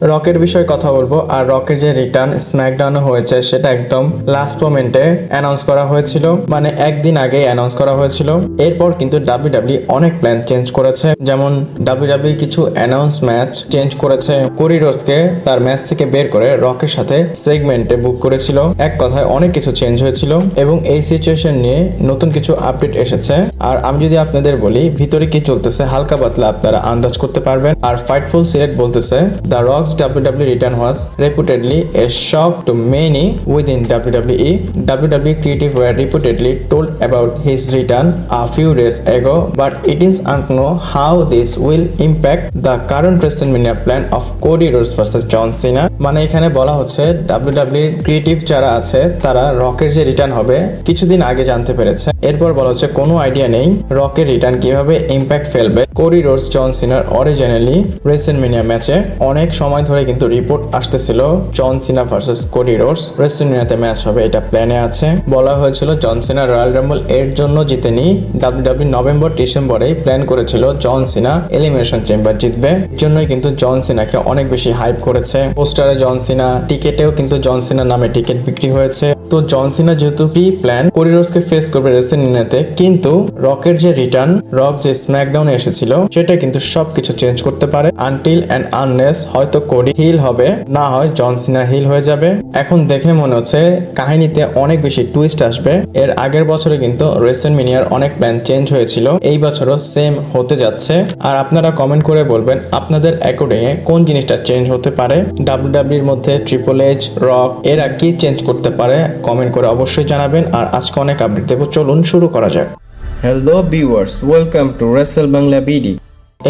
রকের বিষয়ে কথা বলবো। আর রকের যে রিটার্ন স্ম্যাকডাউনে হয়েছে সেটা একদম লাস্ট মোমেন্টে অ্যানাউন্স করা হয়েছিল, মানে একদিন আগে অ্যানাউন্স করা হয়েছিল। এরপর কিন্তু ডাব্লিউডাব্লিউ অনেক প্ল্যান চেঞ্জ করেছে, যেমন ডাব্লিউডাব্লিউ কিছু অ্যানাউন্স ম্যাচ চেঞ্জ করেছে। কোডি রোডসকে তার ম্যাচ থেকে বের করে রকের সাথে সেগমেন্টে বুক করেছিল। এক কথায় অনেক কিছু চেঞ্জ হয়েছিল এবং এই সিচুয়েশন নিয়ে নতুন কিছু আপডেট এসেছে। আর আমি যদি আপনাদের বলি ভিতরে কি চলতেছে, হালকা পাতলা আপনারা আন্দাজ করতে পারবেন। আর ফাইটফুল সিলেক্ট বলতেছে the rocks WWE return was reputedly a shock to many within WWE. WWE creative were reportedly told about his return a few days ago, but it is unknown how this will impact the current WrestleMania plan of Cody Rhodes versus John Cena. মানে এখানে বলা হচ্ছে WWE creative যারা আছে তারা রকের যে return হবে কিছুদিন আগে জানতে পেরেছে। এরপর বলা হচ্ছে কোনো আইডিয়া নেই রকের রিটার্ন কিভাবে ইম্প্যাক্ট ফেলবে কোডি রোডস জন সিনার অরিজিনালি WrestleMania ম্যাচে। অনেক সময় ধরে কিন্তু রিপোর্ট আসতেছিল জন সিনা ভার্সেস কোডি রোডস WrestleMania-তে ম্যাচ হবে, এটা প্ল্যানে আছে। বলা হয়েছিল জন সিনা রয়্যাল রাম্বল এর জন্য জিতেনি, ডাব্লিউডাব্লিউ নভেম্বর ডিসেম্বরেই প্ল্যান করেছিল জন সিনা এলিমিনেশন চেম্বার জিতবে। এর জন্যই কিন্তু জন সিনাকে অনেক বেশি হাইপ করেছে। পোস্টারে জন সিনা, টিকেটেও কিন্তু জন সিনার নামে টিকেট বিক্রি হয়েছে। তো জন সিনা যেহেতু প্ল্যান কোডি রোডসকে ফেস করবে WrestleMania-তে, কিন্তু রকের যে রিটার্ন, রক যে স্ম্যাকডাউনে এসেছিল সেটা কিন্তু সবকিছু চেঞ্জ করতে পারে। আনটিল এন্ড আনলেস হয়তো কোডি হিল হবে, না হয় জন সিনা হিল হয়ে যাবে। এখন দেখে মনে হচ্ছে কাহিনীতে অনেক বেশি টুইস্ট আসবে। এর আগের বছরে কিন্তু WrestleMania-র অনেক প্ল্যান চেঞ্জ হয়েছিল, এই বছরও সেম হতে যাচ্ছে। আর আপনারা কমেন্ট করে বলবেন আপনাদের অ্যাকর্ডিং এ কোন জিনিসটা চেঞ্জ হতে পারে। ডাব্লিউডাব্লিউর মধ্যে ট্রিপল এইচ, রক এরা কি চেঞ্জ করতে পারে কমেন্ট করে অবশ্যই জানাবেন। আর আজকে অনেক আপডেট দেবো, চলুন শুরু করা যাক। Hello viewers, welcome to Rachel Bangla BD.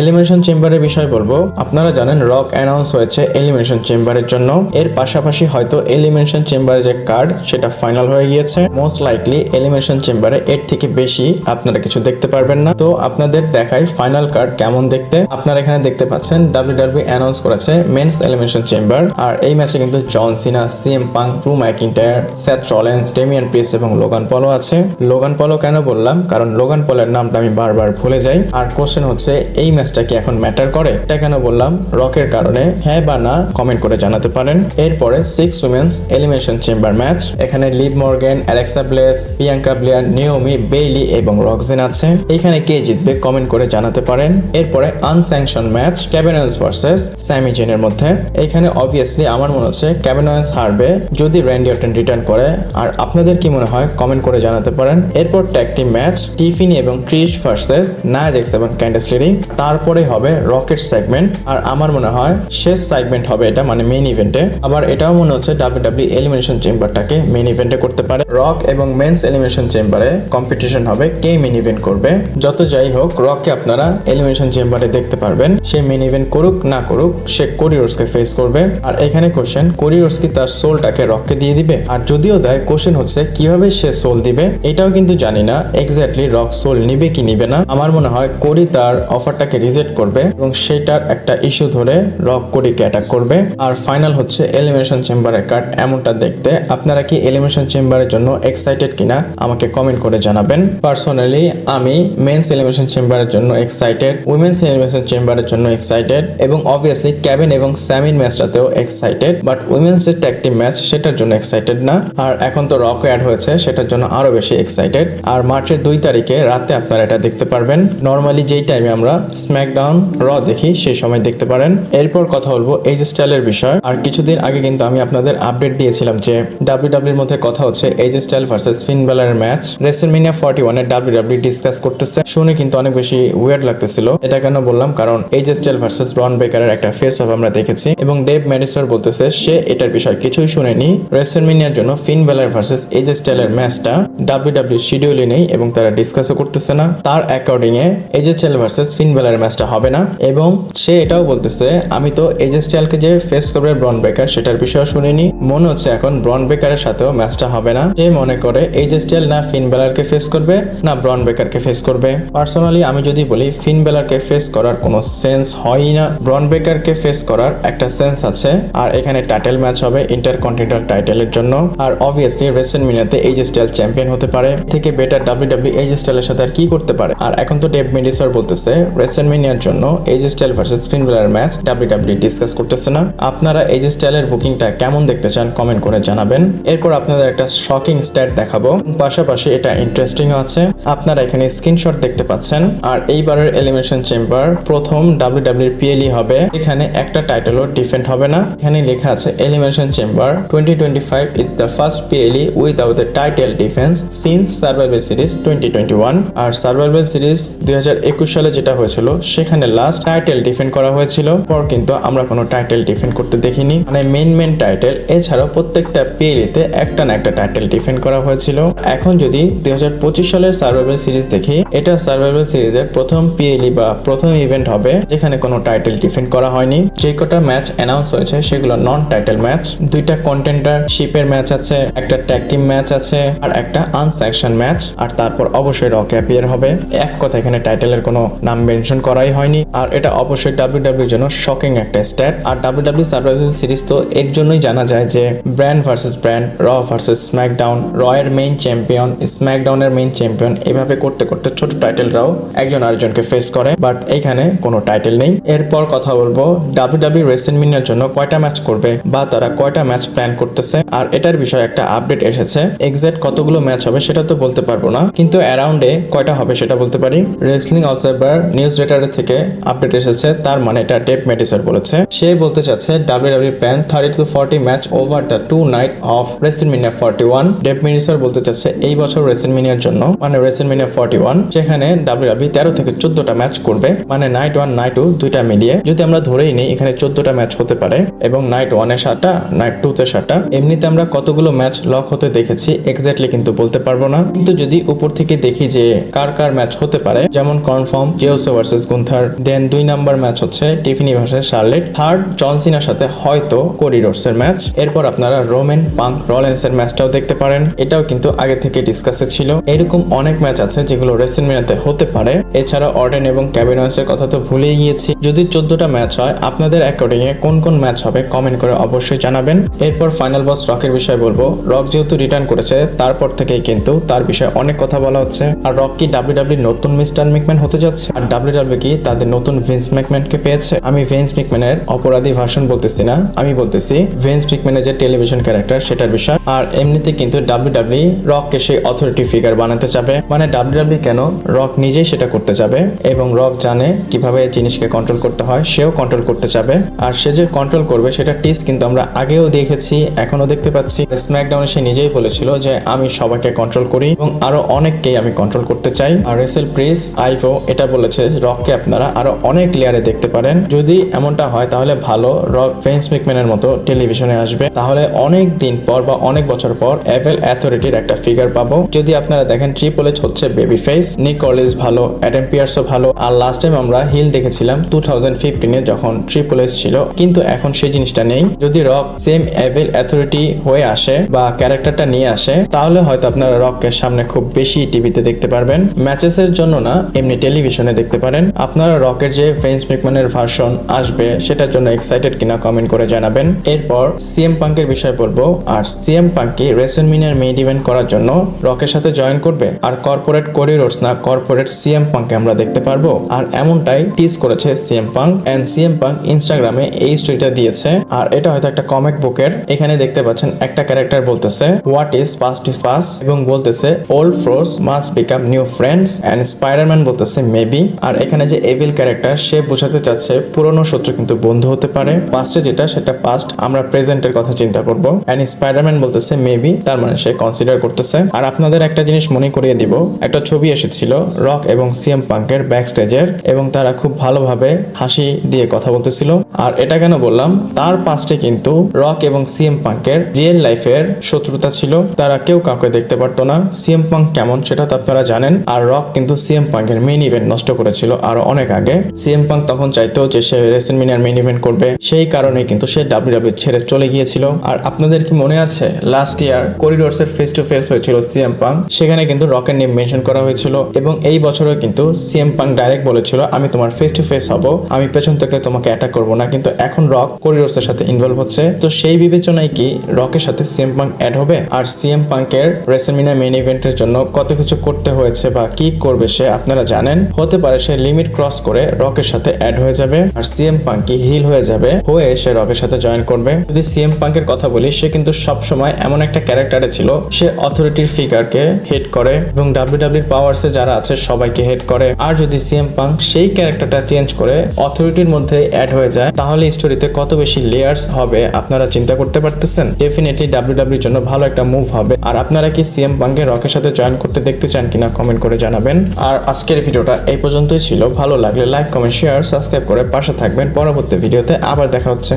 Elimination চেম্বারের বিষয় বলবো। আপনারা জানেন রক অ্যানাউন্স হয়েছে এলিমিনেশন চেম্বারের জন্য। এর পাশাপাশি হয়তো এলিমিনেশন চেম্বারের যে কার্ড সেটা ফাইনাল হয়ে গিয়েছে। মোস্ট লাইকলি এলিমিনেশন চেম্বারে এর থেকে বেশি আপনারা কিছু দেখতে পারবেন না। তো আপনাদের দেখাই ফাইনাল কার্ড কেমন দেখতে। আপনারা এখানে দেখতে পাচ্ছেন ডাব্লিউডাব্লিউ অ্যানাউন্স করেছে মেন্স এলিমিনেশন চেম্বার। আর এই ম্যাচে কিন্তু John Cena, CM Punk, Drew McIntyre, Seth Rollins, Damian Priest এবং লোগান পলও আছে। লোগান পলও কেন বললাম, কারণ লোগান পলের নামটা আমি বারবার ভুলে যাই। আর কোশ্চেন হচ্ছে এই ম্যাচটা কি এখন ম্যাটার করে? এটা কেন বললাম, রকের কারণে। হ্যাঁ বা না কমেন্ট করে জানাতে পারেন। এরপরে 6 উইমেন্স এলিমিনেশন চেম্বার ম্যাচ। এখানে Liv Morgan, Alexa Bliss, Priyanka Belair, Naomi, Bayley এবং রকজেন আছে। এখানে কে জিতবে কমেন্ট করে জানাতে পারেন। এরপরে আনস্যাংশন ম্যাচ কেভিন ওয়েন্স ভার্সেস স্যামি জেনের মধ্যে। এখানে অবভিয়াসলি আমার মনে হচ্ছে কেভিন ওয়েন্স হারবে যদি র্যান্ডি অর্টন রিটার্ন করে। আর আপনাদের কি মনে হয় কমেন্ট করে জানাতে পারেন। এরপর ট্যাগ টিম ম্যাচ টিফিনি এবং ক্রিস ভার্সেস নায়া জ্যাক্স এবং ক্যান্ডিস লেরি। তারপরে হবে রকেট সেগমেন্ট। আর আমার মনে হয় শেষ সেগমেন্ট হবে এটা, মানে মেইন ইভেন্টে। আবার এটাও মনে হচ্ছে ডাব্লিউডাব্লিউ এলিমিনেশন চেম্বারটাকে মেইন ইভেন্টে করতে পারে। রক এবং মেন্স এলিমিনেশন চেম্বারে কম্পিটিশন হবে কে মেইন ইভেন্ট করবে। যত যাই হোক রককে আপনারা এলিমিনেশন চেম্বারে দেখতে পারবেন। সে মেইন ইভেন্ট করুক না করুক, সে কোডি রোডসকে ফেস করবে। আর এখানে কোশ্চেন, কোডি রোডস কি তার সোলটাকে রককে দিয়ে দিবে? আর যদিও দেয়, কোশ্চেন হচ্ছে কিভাবে সে সোল দিবে। এটাও কিন্তু জানি না এক্স্যাক্টলি রক সোল নিবে কি নিবে না। আমার মনে হয় কোডি তার অফারটাকে রিজেক্ট করবে এবং সেটার একটা ইস্যু ধরে রক কোডিকে অ্যাটাক করবে। আর ফাইনাল হচ্ছে এলিমিনেশন চেম্বারের কার্ড এমনটা দেখতে। আপনারা কি এলিমিনেশন চেম্বারের জন্য এক্সাইটেড কিনা আমাকে কমেন্ট করে জানাবেন। পার্সোনালি আমি মেন্স এলিমিনেশন চেম্বারের জন্য এক্সাইটেড, উইমেন্স এলিমিনেশন চেম্বারের জন্য এক্সাইটেড এবং অবভিয়াসলি কেভিন এবং স্যামির ম্যাচটাতেও এক্সাইটেড। বাট উইমেন্স যে ট্যাগ টিম ম্যাচ সেটার জন্য এক্সাইটেড না। আর এখন তো রক অ্যাড হয়েছে, সেটার জন্য আরো বেশি এক্সাইটেড। আর মার্চের 2 তারিখে রাতে আপনারা এটা দেখতে পারবেন। নর্মালি যেই টাইমে আমরা স্ম্যাকডাউন, র দেখি সেই সময় দেখতে পারেন। এরপর কথা বলবো এজ স্টাইলের বিষয়। আর কিছুদিন আগে কিন্তু আমি আপনাদের আপডেট দিয়েছিলাম যে ডাব্লিউডাব্লিউর মধ্যে কথা হচ্ছে এজ স্টাইল ভার্সেস ফিন ব্যালারের ম্যাচ WrestleMania 41 এ ডাব্লিউডাব্লিউ ডিসকাস করতেছে। শুনে কিন্তু অনেক বেশি ওয়ার্ড লাগতেছিল। এটা কেন বললাম, কারণ এজ স্টাইল ভার্সেস ব্রন বেকারের একটা ফেস অফ আমরা দেখেছি এবং ডেভ ম্যাডিসন বলতেছে সে এটার বিষয় কিছুই শুনেনি। WrestleMania-র জন্য ফিন ব্যালার ভার্সেস এজ স্টাইলের ম্যাচটা ডাব্লিউডাব্লিউ শিডিউলে নেই এবং তারা ডিসকাসও করতেছে না। তার অ্যাকর্ডিং এ এজ স্টাইল ভার্সেস ফিন ব্যালারের ম্যাচটা হবে না। এবং সে এটাও বলতেছে আমি তো এজ স্টাইলকে যে ফেস করবে ব্রন বেকার সেটার বিষয়ে শুনিনি। মনে হচ্ছে এখন ব্রন বেকারের সাথেও ম্যাচটা হবে না। সে মনে করে এজ স্টাইল না ফিন বেলারকে ফেস করবে না ব্রন বেকারকে ফেস করবে। পার্সোনালি আমি যদি বলি ফিন বেলারকে ফেস করার কোনো সেন্স হয় না, ব্রন বেকারকে ফেস করার একটা সেন্স আছে। আর এখানে টাইটেল ম্যাচ হবে ইন্টারকন্টিনেন্টাল টাইটেলের জন্য। আর অবভিয়াসলি WrestleMania-তে এজ স্টাইল চ্যাম্পিয়ন হতে পারে। থেকে বেটার ডাব্লিউডাব্লিউ এজ স্টাইলের সাথে আর কি করতে পারে। আর এখন তো ডেভ মেডিসন বলতেছে WrestleMania রেসেলমেনিয়ার জন্য এজ স্টাইল ভার্সেস ফিন বেলার ম্যাচ ডাব্লিউডাব্লিউ ডিসকাস করতেছে না। আপনারা এজ স্টাইলের বুকিংটা কেমন দেখতে চান কমেন্ট করে জানাবেন। এরপর আপনাদের একটা শকিং স্ট্যাট দেখাবো, পাশাপাশি এটা ইন্টারেস্টিং আছে। আপনারা এখানে স্ক্রিনশট দেখতে পাচ্ছেন। আর এইবারের এলিমিনেশন চেম্বার প্রথম ডাব্লিউডাব্লিউর পিএলই হবে। এখানে একটা টাইটেলও ডিফেন্ড হবে না। এখানে লেখা আছে elimination chamber 2025 is the first PLE without the title defence since survival series 2021। আর সার্ভাইভাল সিরিজ 2021 সালে যেটা হয়েছিল সেখানে লাস্ট টাইটেল ডিফেন্ড করা হয়েছিল, পর কিন্তু আমরা কোনো টাইটেল ডিফেন্ড করতে দেখিনি। মানে মেন টাইটেল এছাড়াও প্রত্যেকটা পিএলইতে একটা না একটা টাইটেল ডিফেন্ড করা হয়েছিল। এখন যদি 2025 সালের সার্ভাইভাল সিরিজ দেখি, এটা সার্ভাইভাল সিরিজের প্রথম পিএলই বা প্রথম ইভেন্ট হবে যেখানে কোনো টাইটেল ডিফেন্ড করা হয়নি। যে কটা ম্যাচ অ্যানাউন্স হয়েছে সেগুলো নন টাইটেল ম্যাচ। দুইটা কন্টেন্ডার শিপের ম্যাচ আছে, একটা ট্যাগ টিম ম্যাচ আছে আর একটা আনস্যাংশন ম্যাচ। আর তারপর অবশ্যই রক অ্যাপিয়ার হবে। এক কথা এখানে টাইটেলের কোনো নাম মেনশন করাই হয়নি। আর এটা অবশ্যই ডাব্লিউডাব্লিউর জন্য শকিং একটা স্ট্যাট। আর ডাব্লিউডাব্লিউ সার্ভাইভাল সিরিজ তো এর জন্যই জানা যায় যে ব্র্যান্ড ভার্সেস ব্র্যান্ড, র ভার্সেস স্ম্যাকডাউন, র এর মেইন চ্যাম্পিয়ন স্ম্যাকডাউনের মেইন চ্যাম্পিয়ন, এভাবে করতে করতে ছোট টাইটেলরাও একজন আরেকজনকে ফেস করে। বাট এখানে কোনো টাইটেল নেই। এরপর কথা বলবো ডাব্লিউডাব্লিউ রেসেলমেনিয়ার জন্য কয়টা ম্যাচ করবে বা তারা কয়টা ম্যাচ প্ল্যান করতেছে। আর এটার বিষয়ে একটা আপডেট এসেছে। এক্সাক্ট কতগুলো ম্যাচ হবে সেটা তো বলতে পারবো না, কিন্তু অ্যারাউন্ডে কয়টা হবে সেটা বলতে পারি। রেসলিং অবজারভার নিউজ লেটার থেকে আপডেট এসেছে, তার মানে এটা ডেভ মেডিসন বলেছে। সে বলতে চাচ্ছে WWE plan 30 to 40 match over the 2 night of রেসলমেনিয়া 41। Dave medicine বলতে চাচ্ছে এই বছর রেসলমেনিয়ার জন্য মানে রেসলমেনিয়া 41 সেখানে ডাব্লিউডাব্লিউ 13 থেকে 14টা ম্যাচ করবে, মানে নাইট 1 নাইট 2 দুইটা মিলিয়ে। যদি আমরা ধরেই নিই এখানে 14টা ম্যাচ হতে পারে এবং নাইট 1 এ 7টা, নাইট 2 তে 7টা। এমনিতে আমরা কতগুলো ম্যাচ লক হতে দেখেছি এক্স্যাক্টলি কিন্তু বলতে পারবো না, কিন্তু যদি উপর থেকে দেখি যে কার কার ম্যাচ হতে পারে, যেমন কনফার্ম জিওসো ভার্সেস গুন্থার, দেন 2 নাম্বার ম্যাচ হচ্ছে টিফিনি ভার্সেস শার্লেট, থার্ড জন সিনার সাথে হয়তো কোডি রোডসের ম্যাচ। এরপর আপনারা রোমান পাঙ্ক রলেন্সের ম্যাচটাও দেখতে পারেন, এটাও কিন্তু আগে থেকে ডিসকাসে ছিল। এরকম অনেক ম্যাচ আছে যেগুলো রেসলমেনিয়াতে হতে পারে। এছাড়া অর্ডেন এবং কেভিন ওয়েন্সের কথা তো ভুলেই গিয়েছি। যদি 14টা ম্যাচ হয় আপনাদের অ্যাকর্ডিং এ কোন কোন ম্যাচ হবে কমেন্ট করে অবশ্যই জানাবেন। এরপর ফাইনাল বস রকের বিষয়ে বলবো। রক যেহেতু রিটার্ন করেছে তারপর থেকেই কিন্তু তার বিষয়ে অনেক কথা বলা হচ্ছে। আর রক কি ডাব্লিউডাব্লিউ নতুন মিস্টার ম্যাকম্যান হতে যাচ্ছে? আর ডাব্লিউডাব্লিউ কি তাদের নতুন ভিন্স ম্যাকম্যানকে পেয়েছে? আমি ভিন্স ম্যাকম্যানের অপরাধী ভার্সন বলতেছি না, আমি বলতেছি ভিন্স ম্যাকম্যানের যে টেলিভিশন ক্যারেক্টার সেটার বিষয়। আর এমনিতে কিন্তু ডাব্লিউডাব্লিউ রককে সেই অথরিটি ফিগার বানাতে চাবে, মানে ডাব্লিউডাব্লিউ কেন রক নিজেই সেটা করতে যাবে এবং রক জানে কিভাবে জিনিসকে কন্ট্রোল করতে হয়, সেও কন্ট্রোল করতে চাবে। আর সে যে কন্ট্রোল করবে সেটা টিস কিন্তু আমরা আগেও দেখেছি, এখনো দেখতে পাচ্ছি। স্ম্যাকডাউনে সে নিজেই বলেছিল যে আমি সবাইকে কন্ট্রোল করি এবং আরো অনেককেই আমি কন্ট্রোল করতে চাই। আর রেসেল প্রিস আইভো এটা বলেছে রককে আপনারা আরো অনেক লেয়ারে দেখতে পারেন। যদি এমনটা হয় তাহলে ভালো, রক ভিন্স ম্যাকম্যানের মতো টেলিভিশনে আসবে, তাহলে অনেক দিন পর বা অনেক বছর পর এভেল অথরিটির একটা ফিগার পাবো। যদি আপনারা দেখেন ট্রিপল এইচ হচ্ছে বেবি ফেস, নিক কলিন্স ভালো, অ্যাডাম পিয়ার্সও ভালো। আর লাস্ট টাইম আমরা হিল দেখেছিলাম 2015-এ যখন ট্রিপল এইচ ছিল, কিন্তু এখন সেই জিনিসটা নেই। যদি রক সেম এভেল অথরিটি হয়ে আসে বা ক্যারেক্টারটা নিয়ে আসে তাহলে হয়তো আপনারা রককে সামনে খুব বেশি টিভিতে দেখতে পারবেন, ম্যাচেসের জন্য না এমনি টেলিভিশনে দেখতে পারেন। আপনারা রকের যে ভিন্স ম্যাকম্যানের ভার্সন আসবে সেটার জন্য এক্সাইটেড কিনা কমেন্ট করে জানাবেন। এরপর সিএম পাঙ্কের বিষয় বলবো। আর সিএম পাঙ্ক কি রেসলমেনিয়ার মেইন ইভেন্ট করার জন্য রকের সাথে জয়েন করবে? আর কর্পোরেট কোডি রোডস না কর্পোরেট সিএম পাঙ্ককে আমরা দেখতে পারবো? আর এমনটাই টিজ করেছে CM Punk. And CM Punk ইনস্টাগ্রামে এই স্টোরিটা দিয়েছে। আর এটা হয়তো একটা কমিক বুকের। এখানে দেখতে পাচ্ছেন একটা ক্যারেক্টার বলতেছে হোয়াট ইজ পাস্ট এবং বলতেছে old foes must become new friends and Spiderman বলতেছে মেবি। আর এখানে যে এভিল ক্যারেক্টার সে বোঝাতে চাচ্ছে পুরনো শত্রু কিন্তু বন্ধু হতে পারে, পাস্টে যেটা সেটা পাস্ট, আমরা প্রেজেন্টের কথা চিন্তা করব। এন্ড স্পাইডারম্যান বলতেছে মেবি, তার মানে সে কনসিডার করতেছে। আর আপনাদের একটা জিনিস মনে করিয়ে দিব, একটা ছবি এসেছিল রক এবং সিএম পাঙ্কের ব্যাক স্টেজের এবং তারা খুব ভালোভাবে হাসি দিয়ে কথা বলতেছিল। আর এটা কেন বললাম, তার পাস্টে কিন্তু রক এবং সিএম পাঙ্কের রিয়েল লাইফের শত্রুতা ছিল, তারা কেউ কাউকে দেখতে পারতো না। সিএম পাঙ্ক কেমন সেটা তো আপনারা জানেন। আর রক কিন্তু সিএম পাঙ্কের মেইন ইভেন্ট নষ্ট করেছিল আরো অনেক আগে। সিএম পাঙ্ক তখন চাইতো যে সে রেসলমেনিয়ার মেইন ইভেন্ট করবে, সেই কারণে কিন্তু সে ডাব্লিউডাব্লিউ ছেড়ে চলে গিয়েছিল। আর আপনাদের কি মনে আছে লাস্ট ইয়ার করিডোরসের ফেস টু ফেস হয়েছিল সিএম পাঙ্ক, সেখানে কিন্তু রকের নেম মেনশন করা হয়েছিল এবং এই বছরও কিন্তু সিএম পাঙ্ক ডাইরেক্ট বলেছিল আমি তোমার ফেস টু ফেস হব, আমি পেছন থেকে তোমাকে অ্যাটাক করবো না। কিন্তু এখন রক করিডোরসের সাথে ইনভলভ হচ্ছে, তো সেই বিবেচনায় কি রকের সাথে সিএম পাঙ্ক অ্যাড হবে? আর সিএম পাঙ্কের রেসলমেনিয়া মেইন ইভেন্টের জন্য কত কিছু করতে হয়েছে বা কি করবে সে আপনারা জানেন। হতে পারে সে লিমিট ক্রস করে রকের সাথে অ্যাড হয়ে যাবে আর সিএম পাঙ্কি হিল হয়ে যাবে, হয়ে সে রকের সাথে জয়েন করবে। যদি সিএম পাঙ্কের কথা বলি, সে কিন্তু সবসময় এমন একটা ক্যারেক্টারে ছিল, সে অথরিটির ফিগারকে হেড করে এবং ডাব্লিউডাব্লিউর পাওয়ার্সে যারা আছে সবাইকে হেড করে। আর যদি সিএম পাঙ্ক সেই ক্যারেক্টারটা চেঞ্জ করে অথরিটির মধ্যে অ্যাড হয়ে যায়, তাহলে স্টোরিতে কত বেশি লেয়ার্স হবে আপনারা চিন্তা করতে পারতেছেন। ডেফিনেটলি ডাব্লিউডাব্লিউর জন্য ভালো একটা মুভ হবে। আর আপনারা কি সিএম পাঙ্কের রকের সাথে জয়েন করতে দেখতে চান কিনা কমেন্ট করে জানাবেন। আর আজকের ভিডিওটা এই পর্যন্তই ছিল। ভালো লাগলে লাইক, কমেন্ট, শেয়ার, সাবস্ক্রাইব করে পাশে থাকবেন। পরবর্তী ভিডিওতে আবার দেখা হচ্ছে।